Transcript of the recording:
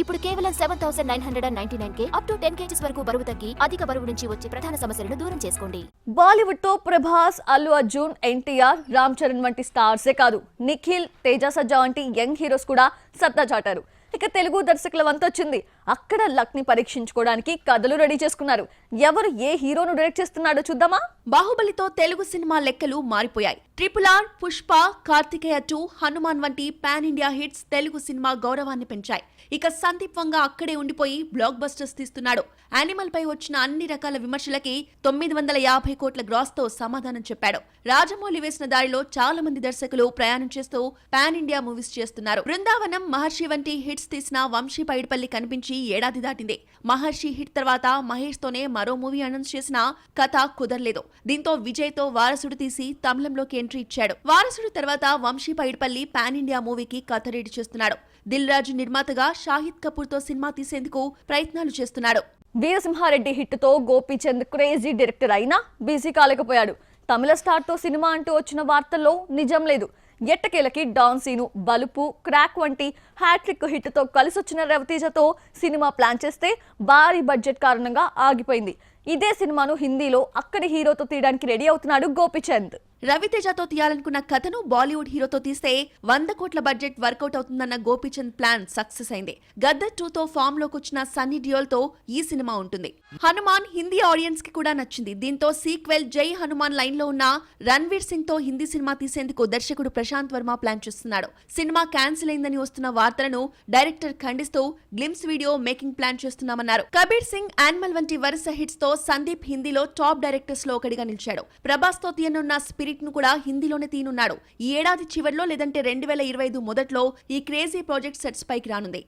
ఇప్పుడు కేవలం 7,999 up to 10 kgs వరకు బరువు తగ్గి అధిక బరువు నుంచి వచ్చే ప్రధాన సమస్యలను దూరం చేసుకోండి. బాలీవుడ్ తో ప్రభాస్, అల్లు అర్జున్, ఎన్టీఆర్, రామ్ చరణ్ వంటి స్టార్సే కాదు, నిఖిల్, తేజ సజ్జా వంటి యంగ్ హీరోస్ కూడా సత్తా చాటారు. ఇక తెలుగు దర్శకుల వంతొచ్చింది. అక్కడ లక్ ని పరీక్షించుకోవడానికి కథలు రెడీ చేసుకున్నారు. ఎవరు ఏ హీరోను డైరెక్ట్ చేస్తున్నాడో చూద్దామా? బాహుబలితో తెలుగు సినిమా లెక్కలు మారిపోయాయి. RRR, పుష్ప, కార్తికేయ 2, హనుమాన్ వంటి pan India hits Telugu cinema గౌరవాన్ని పెంచాయి. ఇక సందీప్ వంగ అక్కడే ఉండిపోయి బ్లాక్ బస్టర్స్ తీస్తున్నాడు. యానిమల్ పై వచ్చిన అన్ని రకాల విమర్శలకి 950 కోట్ల గ్రాస్ తో సమాధానం చెప్పాడు. రాజమౌళి వేసిన దారిలో చాలా మంది దర్శకులు ప్రయాణం చేస్తూ పాన్ ఇండియా మూవీస్ చేస్తున్నారు. బృందావనం, మహర్షి వంటి హిట్స్ తీసిన వంశీ పైడిపల్లి కనిపించి ఏడాది దాటింది. మహర్షి హిట్ తర్వాత మహేష్ తోనే మరో మూవీ అనౌన్స్ చేసిన కథ కుదరలేదు. దీంతో విజయ్ తో వారసుడు తీసి తమిళంలోకి ఎంట్రీ ఇచ్చాడు. వారసుడు తర్వాత వంశీ పైడిపల్లి పాన్ ఇండియా మూవీకి కథ రెడీ చేస్తున్నాడు. దిల్ రాజు నిర్మాతగా షాహిద్ కపూర్ తో సినిమా తీసేందుకు ప్రయత్నాలు చేస్తున్నాడు. వీరసింహారెడ్డి హిట్ తో గోపీచంద్ క్రేజీ డైరెక్టర్ అయినా బిజీ కాలేకపోయాడు. తమిళ స్టార్ తో సినిమా అంటూ వచ్చిన వార్తల్లో నిజం లేదు. ఎట్టకేలకి డాన్ సీను, బలుపు, క్రాక్ వంటి హ్యాట్రిక్ హిట్ తో కలిసొచ్చిన రవితేజతో సినిమా ప్లాన్ చేస్తే భారీ బడ్జెట్ కారణంగా ఆగిపోయింది. ఇదే సినిమాను హిందీలో అక్కడి హీరోతో తీయడానికి రెడీ అవుతున్నాడు గోపీచంద్. రవితేజతో తీయాలనుకున్న కథను బాలీవుడ్ హీరోతో తీస్తే 100 కోట్ల బడ్జెట్ వర్కౌట్ అవుతుందన్న గోపీచంద్ ప్లాన్ సక్సెస్ అయింది. గద్దర్ 2 తో ఫామ్ లోకి వచ్చిన సన్నీ డియోల్ తో ఈ సినిమా ఉంటుంది. హనుమాన్ హిందీ ఆడియన్స్ కి కూడా నచ్చింది. దీంతో సీక్వెల్ జై హనుమాన్ లైన్ లో ఉన్న రణ్వీర్ సింగ్ తో హిందీ సినిమా తీసేందుకు దర్శకుడు ప్రశాంత్ వర్మ ప్లాన్ చేస్తున్నాడు. సినిమా క్యాన్సిల్ అయిందని వస్తున్న వార్తలను డైరెక్టర్ ఖండిస్తూ గ్లిమ్స్ వీడియో మేకింగ్ ప్లాన్ చేస్తున్నామన్నారు. కబీర్ సింగ్, యానిమల్ వంటి వరుస హిట్స్ తో సందీప్ హిందీలో టాప్ డైరెక్టర్స్ లో ఒకటిగా నిలిచాడు. ప్రభాస్ తో తీయనున్న స్పిరిట్ ను కూడా హిందీలోనే తీనున్నాడు. ఈ ఏడాది చివర్లో లేదంటే 2025 మొదట్లో ఈ క్రేజీ ప్రాజెక్ట్ సెట్స్ పైకి రానుంది.